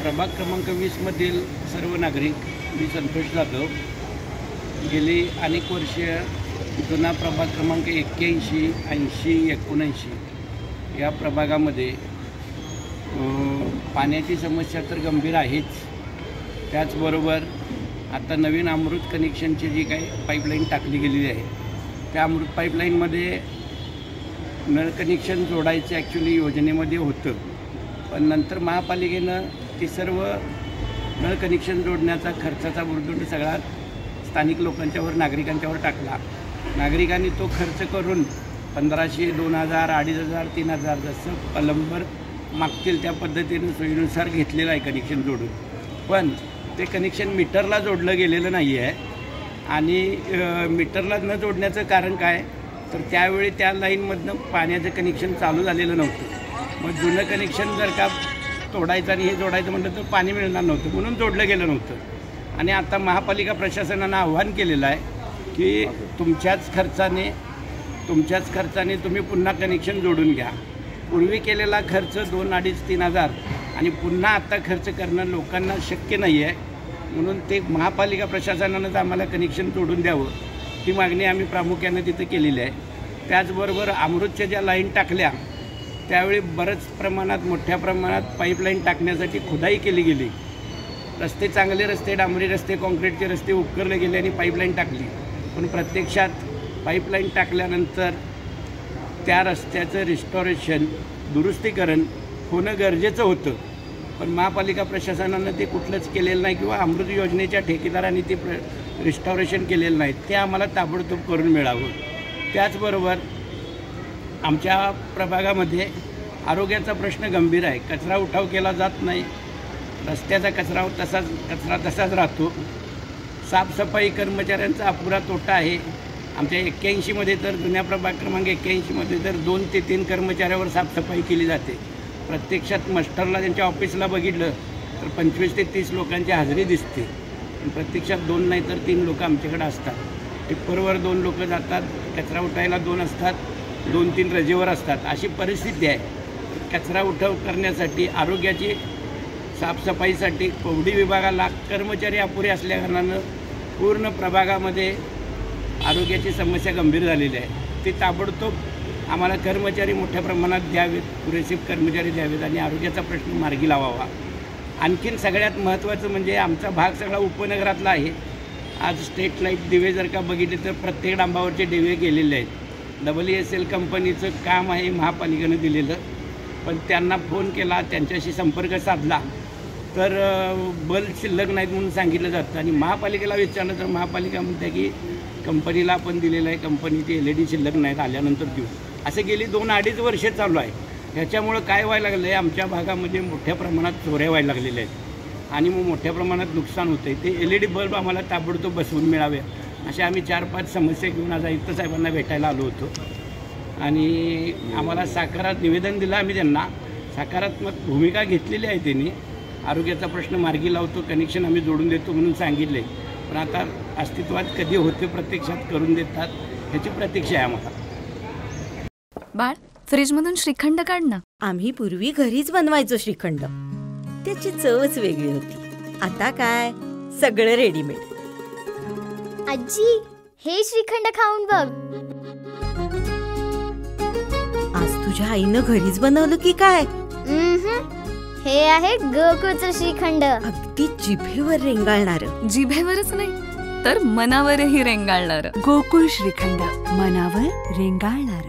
प्रभाग क्रमांक 20 मधील सर्व नागरिक, मी संतोष जाधव, गेली अनेक वर्षे जुना प्रभाग क्रमांक 81, 80, 79 या प्रभागामध्ये पाण्याची समस्या तर गंभीर आहेच. त्याचबरोबर आता नवीन अमृत कनेक्शनची जी काही पाईपलाईन टाकली गेलेली आहे, त्या अमृत पाईपलाईनमध्ये नळ कनेक्शन जोडायचं ॲक्च्युली योजनेमध्ये होतं, पण नंतर महापालिकेनं ते सर्व नळ कनेक्शन जोडण्याचा खर्चाचा बुरदंड सगळा स्थानिक लोकांच्यावर, नागरिकांच्यावर टाकला. नागरिकांनी तो खर्च करून 1500, 2000, 2500, 3000 जसं प्लंबर मागतील त्या पद्धतीनं सोयीनुसार घेतलेलं आहे कनेक्शन जोडून. पण ते कनेक्शन मीटरला जोडलं गेलेलं नाही आहे. आणि मीटरला न जोडण्याचं कारण काय, तर त्यावेळी त्या लाईनमधनं पाण्याचं कनेक्शन चालू झालेलं नव्हतं. मग जुनं कनेक्शन जर का तोडायचं आणि हे जोडायचं म्हटलं तर पाणी मिळणार नव्हतं, म्हणून जोडलं गेलं नव्हतं. आणि आता महापालिका प्रशासनानं आव्हान केलेलं आहे की तुमच्याच खर्चाने तुम्ही पुन्हा कनेक्शन जोडून घ्या. पूर्वी केलेला खर्च 2, 2.5, 3000 आणि पुन्हा आता खर्च करणं लोकांना शक्य नाही आहे. म्हणून ते महापालिका प्रशासनानंच आम्हाला कनेक्शन जोडून द्यावं, ही मागणी आम्ही प्रामुख्यानं तिथं केलेली आहे. त्याचबरोबर अमृतच्या ज्या लाईन टाकल्या त्यावेळी मोठ्या प्रमाणात पाईपलाईन टाकण्यासाठी खुदाई केली गेली. रस्ते, चांगले रस्ते, डांबरी रस्ते, काँक्रीटचे रस्ते उपकरले गेले आणि पाईपलाईन टाकली. पण प्रत्यक्षात पाईपलाईन टाकल्यानंतर त्या रस्त्याचं रिस्टॉरेशन, दुरुस्तीकरण होणं गरजेचं होतं. पण महापालिका प्रशासनानं ते कुठलंच केलेलं नाही किंवा अमृत योजनेच्या ठेकेदारांनी ते रिस्टॉरेशन केलेलं नाही. ते आम्हाला ताबडतोब करून मिळावं. त्याचबरोबर आमच्या प्रभागामध्ये आरोग्याचा प्रश्न गंभीर आहे. कचरा उठाव केला जात नाही, रस्त्याचा कचरा तसाच राहतो. साफसफाई कर्मचाऱ्यांचा अपुरा तोटा आहे. आमच्या 81मध्ये तर, जुन्या प्रभाग क्रमांक 81मध्ये तर 2 ते 3 कर्मचाऱ्यावर साफसफाई केली जाते. प्रत्यक्षात मस्टरला त्यांच्या ऑफिसला बघितलं तर 25 ते 30 लोकांची हजेरी दिसते. प्रत्यक्षात 2 नाही तर 3 लोक आमच्याकडे असतात. टिप्परवर 2 लोक जातात, कचरा उठायला 2 असतात, 2-3 रजेवर असतात. अशी परिस्थिती आहे. कचरा उठाव करण्यासाठी, आरोग्याची साफसफाईसाठी पौडी विभागाला कर्मचारी अपुरे असल्याकारणानं पूर्ण प्रभागामध्ये आरोग्याची समस्या गंभीर झालेली आहे. ती ताबडतोब आम्हाला कर्मचारी मोठ्या प्रमाणात द्यावेत, पुरेसे कर्मचारी द्यावेत आणि आरोग्याचा प्रश्न मार्गी लावावा. आणखीन सगळ्यात महत्त्वाचं म्हणजे आमचा भाग सगळा उपनगरातला आहे. आज स्ट्रीट लाईट दिवे जर का बघितले तर प्रत्येक डांबावरचे दिवे गेलेले आहेत. WSL कंपनीचं काम आहे महापालिकेनं दिलेलं, पण त्यांना फोन केला, त्यांच्याशी संपर्क साधला तर बल्ब शिल्लक नाहीत म्हणून सांगितलं जातं. आणि महापालिकेला विचारलं तर महापालिका म्हणते की कंपनीला आपण दिलेलं आहे, कंपनीचे LED शिल्लक नाहीत, आल्यानंतर देऊ. असे गेली 2-2.5 वर्षे चालू आहे. ह्याच्यामुळं काय व्हायला लागलं आहे, आमच्या भागामध्ये मोठ्या प्रमाणात चोऱ्या व्हायला लागलेल्या आहेत आणि मग मोठ्या प्रमाणात नुकसान होतं आहे. ते LED बल्ब आम्हाला ताबडतोब बसवून मिळावे, अशा आम्ही 4-5 समस्या घेऊन आज आयुक्त साहेबांना भेटायला आलो होतो. आणि आम्हाला निवेदन दिलं, आम्ही त्यांना सकारात्मक भूमिका घेतलेली आहे. त्यांनी आरोग्याचा प्रश्न मार्गी लावतो, कनेक्शन आम्ही जोडून देतो म्हणून सांगितले. पण आता अस्तित्वात कधी होते, प्रत्यक्षात करून देतात, ह्याची प्रतीक्षा आहे आम्हाला. बाळ, फ्रीजमधून श्रीखंड काढ ना. आम्ही पूर्वी घरीच बनवायचो श्रीखंड, त्याची चवच वेगळी होती. आता काय सगळं रेडीमेड. आजी, हे श्रीखंड खाऊन बघ. आज तुझ्या आईनं घरीच बनवलं की काय? हे आहे गोकुळचं श्रीखंड. अगदी जिभेवर रेंगाळणार. जिभेवरच नाही तर मनावरही रेंगाळणार. गोकुळ श्रीखंड, मनावर रेंगाळणार.